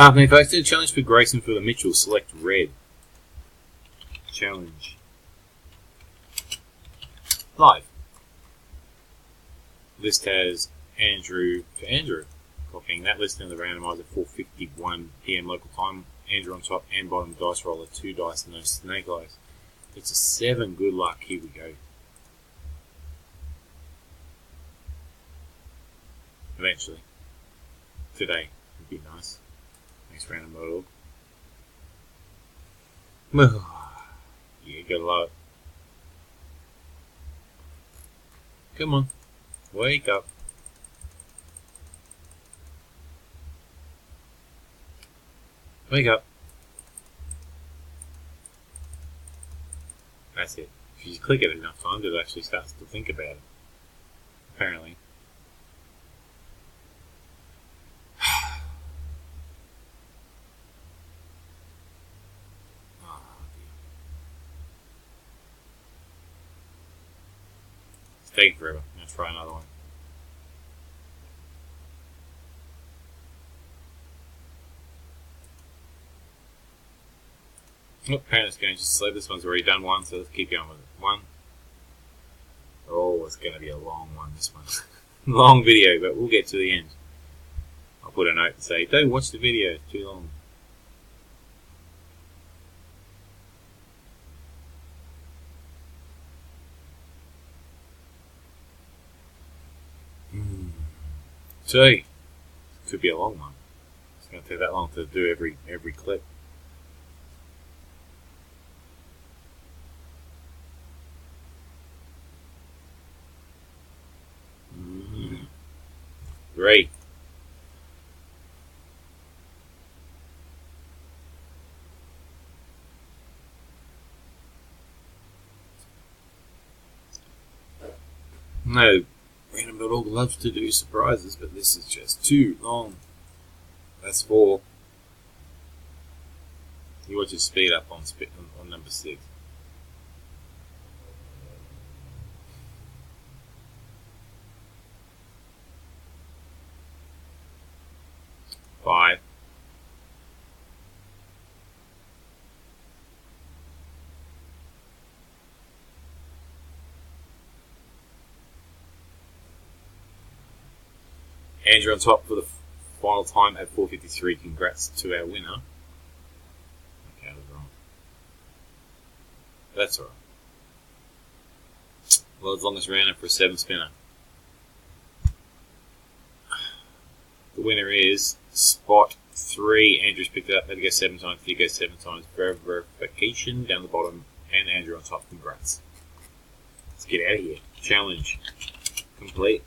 Happening folks, do a challenge for Grayson for the Mitchell. Select red. Challenge. Live. List has Andrew for Andrew. Copying that list in the randomizer at 4:51 PM local time. Andrew on top and bottom dice roller, 2 dice and no snake eyes. It's a 7. Good luck. Here we go. Eventually. Today would be nice. Thanks, random model. Yeah, gotta love it. Come on. Wake up. Wake up. That's it. If you click it enough times, it actually starts to think about it. Apparently. It's taking forever. Let's try another one. Oh, apparently it's going to slow. This one's already done one, so let's keep going with it. 1. Oh, it's going to be a long one, this one. Long video, but we'll get to the end. I'll put a note to say, don't watch the video, it's too long. See, could be a long one. It's going to take that long to do every clip. Great. No, Random.org loves to do surprises, but this is just too long. That's 4. You watch it speed up on number 6. 5. Andrew on top for the final time at 4:53. Congrats to our winner. Okay, I was wrong. That's alright. Well, as long as random for a 7 spinner. The winner is spot 3. Andrew's picked it up. Had to go 7 times. If you go 7 times, verification down the bottom, and Andrew on top. Congrats. Let's get out of here. Challenge complete.